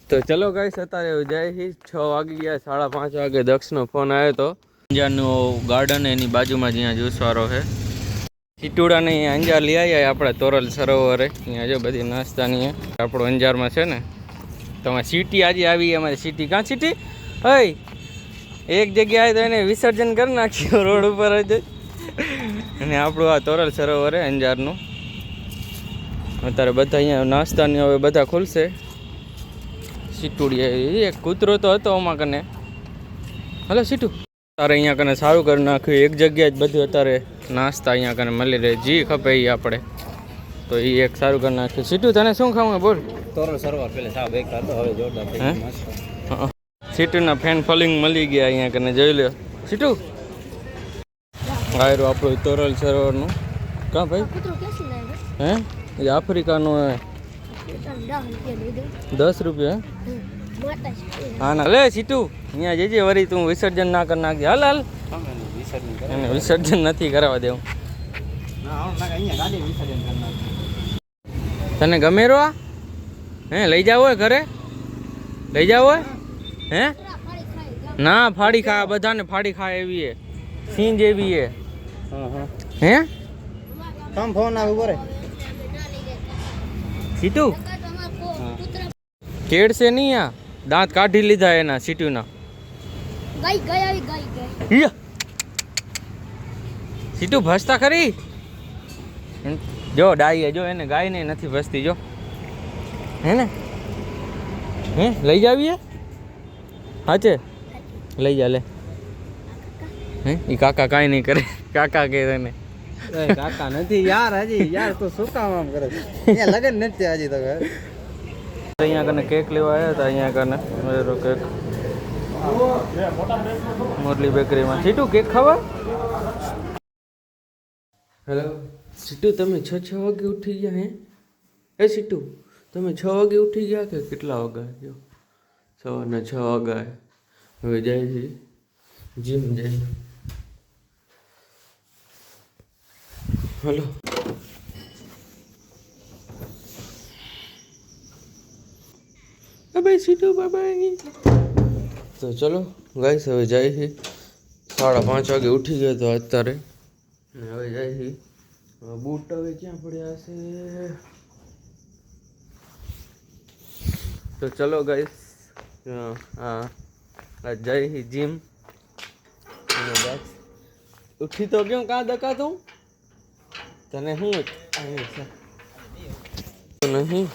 તો ચલો ગાઈસ અત્યારે જય હી 6 વાગી ગયા 5:30 વાગે દક્ષનો ફોન આવ્યો તો અંજારનું ગાર્ડન એની બાજુમાં જ્યાં જ્યુસવાળો છે ચીટુડાને અંજાર લઈ આવ્યા આપણે તોરલ સરોવરે અહીંયા જો બધી નાસ્તાની આપણો અંજારમાં છે ને તમારે સિટી આજે આવી અમારી સિટી કાં સિટી હઈ એક જગ્યાએ તો એને વિસર્જન કરી નાખ્યું રોડ ઉપર જ અને આપણું આ તોરલ સરોવરે અંજારનું અત્યારે બધા અહીંયા નાસ્તાની હવે બધા ખુલશે સીટુડી એક કૂતરો તો હતો આમાં કને હલો સીટુ તારે અહીંયા કને સારું કરી નાખ્યું એક જગ્યાએ જ બધું અત્યારે નાસ્તા અહીંયા કને મળી રહે જી ખપે એ આપણે તો એ એક સારું કરી નાખ્યું સીટુ તને શું ખાવું બોલ તોરલ સરોવર પેલે સાવ બેકાર તો હવે જોરદાર સીટુના ફેન ફોલિંગ મળી ગયા અહીંયા કને જોઈ લો સીટુ આયરો આપણું તોરલ સરોવરનું કાં ભાઈ હે એ આફ્રિકાનું હે 10 રૂપિયા હા ના લે સીટુ અહીંયા જજે વરી તું વિસર્જન ના કરી નાખજે હાલ હાલ એને વિસર્જન નથી કરાવવા દેવું તને ગમે રો હે લઈ જાવ હોય ઘરે લઈ જાવ હોય હે ના ફાડી ખા બધાને ફાડી ખા એવી હે સિંહ જેવી હે હે કામ ફોન આવે બોરે સીટુ કેડ છે નહીં આ દાંત કાઢી લીધા એના સીટુના સીટુ ભસતા ખરી જો ડાઈ જો એને ગાય ને નથી ભસતી જો હે ને હે લઈ જાવીએ હાચે લઈ જા લે હે ઈ કાકા કાંઈ નહીં કરે કાકા કે તને કાકા નથી યાર હજી યાર તો શું કામ આમ કરે અહીંયા લગન નથી હજી તો અહીંયા કને કેક લેવા આવ્યા હતા અહીંયા કને મેરો કેક મોરલી બેકરીમાં સીટુ કેક ખાવા હેલો સીટુ તમે 6 વાગે ઉઠી ગયા હે એ સીટુ તમે 6 વાગે ઉઠી ગયા કે કેટલા વાગ્યા જો સવારના 6 વાગ્યા હવે જાય છે જીમ જાય હલો બાય સીટુ બાય તો ચલો ગાઈસ હવે જાય છે 5:30 વાગે ઉઠી ગયો તો અત્યારે હવે જાય છે બૂટ હવે ક્યાં પડ્યા છે તો ચલો ગાઈસ હા જાય છે જીમ ઉઠી તો કેમ કાં દકા તું તને શું નહીં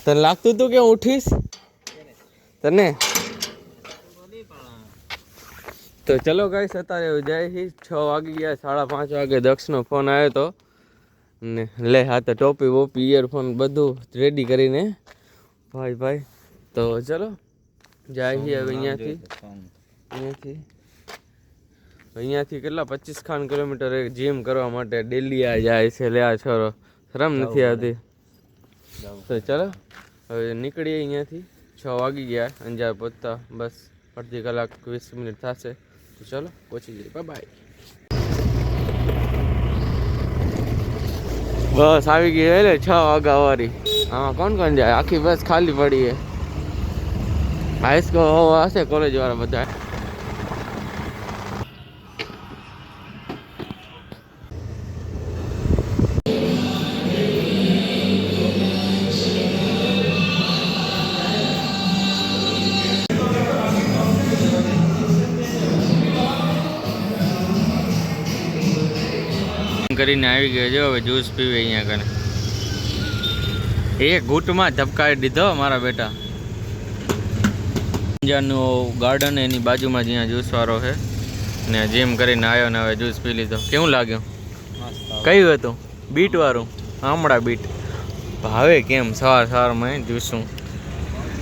તને લાગતું તું કે હું ઉઠીશ તને તો ચલો ગાઈસ અત્યારે જાય છે 6 વાગી ગયા 5:30 વાગે દક્ષનો ફોન આવ્યો તો ને લે હા તો ટોપી વોપી ઇયરફોન બધું રેડી કરીને ભાઈ તો ચલો જાય છે હવે અહીંયાથી કેટલા 25 કિલોમીટર જીમ કરવા માટે ડેલી આ જાય છે લે આ છોરો શરમ નથી આવતી તો ચલો હવે નીકળીએ અહીંયાથી 6 વાગી ગયા અંજાર પહોંચતા બસ અડધી કલાક 20 મિનિટ થશે તો ચલો પહોંચી જઈએ બાય બસ આવી ગઈ એટલે 6 વાગ્યા વાળી આમાં કોણ જાય આખી બસ ખાલી પડી છે હાઈસ્કૂલ હશે કોલેજ વાળા બધા કરીને આવી ગયો છે હવે જ્યુસ પીવે અહીંયા કને એક ઘૂંટમાં ધબકાવી દીધો મારા બેટા અંજારનું ગાર્ડન એની બાજુમાં જ્યાં જ્યુસવાળો છે ને જીમ કરીને આવ્યો ને હવે જ્યુસ પી લીધો કેવું લાગ્યું કયું હતું બીટવાળું હમણાં બીટ ભાવે કેમ સવારમાં જ્યુસું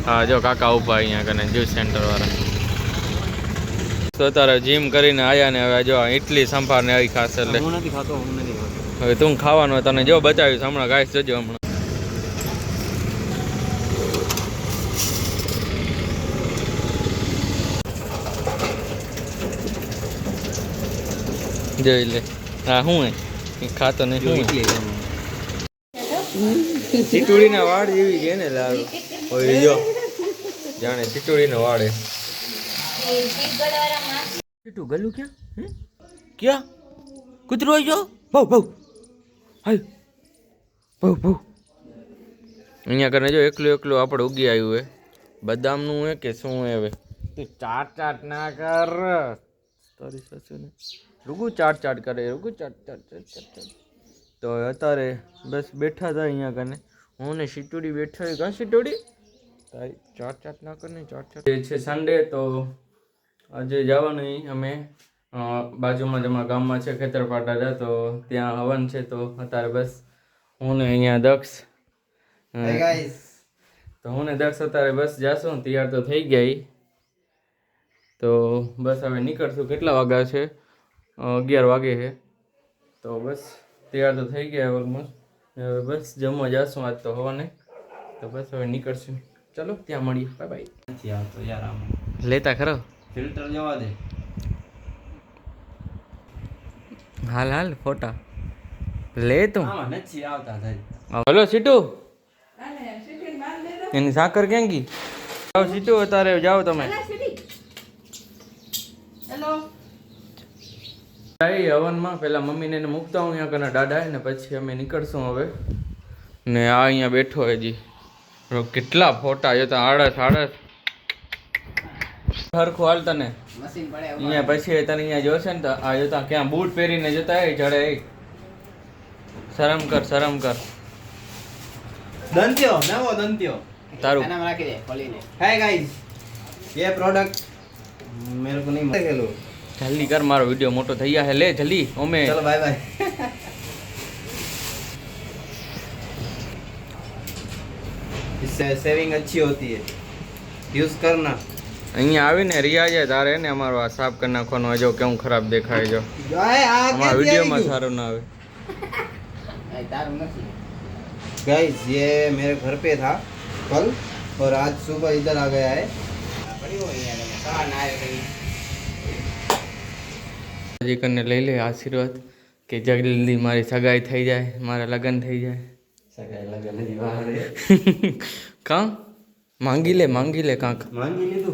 હા જો કાકા ઉભા અહીંયા કને જ્યુસ સેન્ટરવાળા તો તારે જીમ કરીને આવ્યા ને હવે જો ઇડલી સંભાર ને આવી ખાસ એટલે હું નથી ખાતો હવે તું ખાવાનું તને જો બતાવીશ હમણાં ગાઈસ જોજો હમણાં જોઈ લે હા હું ખાતો નહીં ચીટુડીના વાળ જેવી છે ને લાલ ઓય જો જાણે ચીટુડીના વાળ હે ચીટુ ગલું ક્યાં હે ક્યાં કૂતરો જો ભાવ ભાવ હાય ભાવ ભાવ અહીંયા કને જો એકલું એકલું આપણે ઉગી આવ્યું હે બદામનું હે કે શું હે હવે તું ચાટ ના કર તારી સસુને રૂગુ ચાટ કરે રૂગુ ચાટ તો અત્યારે બસ બેઠા હતા અહીંયા કને હું ને સીટુડી બેઠા હોય કાં સીટુડી તારી ચાટ ના કર ને ચાટ છે સન્ડે તો આજે જવાનું નહીં અમે બાજુમાં જ અમારા ગામમાં છે ખેતરપાટા તો ત્યાં હવન છે તો અત્યારે બસ હું ને અહીંયા દક્ષ તો હું ને દક્ષ અત્યારે બસ જાશું તૈયાર તો થઈ ગયા તો બસ હવે નીકળશું કેટલા વાગ્યા છે 11 વાગે છે તો બસ તૈયાર તો થઈ ગયા ઓલમોસ્ટ હવે બસ જમવા જાશું આજ તો હવાને તો બસ હવે નીકળશું ચલો ત્યાં મળીએ બાય બાય નથી આવતો યાર આમ લેતા ખરો ફિલ્ટર જવા દે હાલ હાલ ફોટા લે તું આમાં નથી આવતા થાય હલો સીટુ એની સાકર ક્યાં ગઈ જાઓ સીટુ અત્યારે જાઓ તમે હવનમાં પેલા મમ્મીને એને મૂકતા હું અહીંયા કને દાદા ને પછી અમે નીકળશું હવે ને આ અહીંયા બેઠો હજી કેટલા ફોટા જોતા આળસ સરખું હાલ તને અહીંયા પછી તને અહીંયા જોશે ને તો આ જોતા ક્યાં બૂટ પહેરીને જતા એ જડે શરમ કર દંત્યો નવો દંત્યો તારું નામ રાખી દે ખોલીને હાય ગાઈસ ये प्रोडक्ट मेरे को नहीं मिला જલ્દી કર મારો વિડિયો મોટો થઈ ગયા હે લે જલ્દી ઓમે चलो बाय बाय इससे सेविंग अच्छी होती है यूज करना અહીંયા આવીને રિયા જાય તારે ને અમારો આ સાફ કરી નાખવાનો જો કેવું ખરાબ દેખાય જો અમારા વિડીયોમાં સારું ના આવે गाइस ये मेरे घर पे था कल और आज सुबह इधर आ गया है હજી કરીને લઈ લે આશીર્વાદ કે જલ્દી મારી સગાઈ થઈ જાય મારા લગ્ન થઈ જાય सगाई लगा नहीं बाहर કાં માંગી લે કાંક मांगी ली तू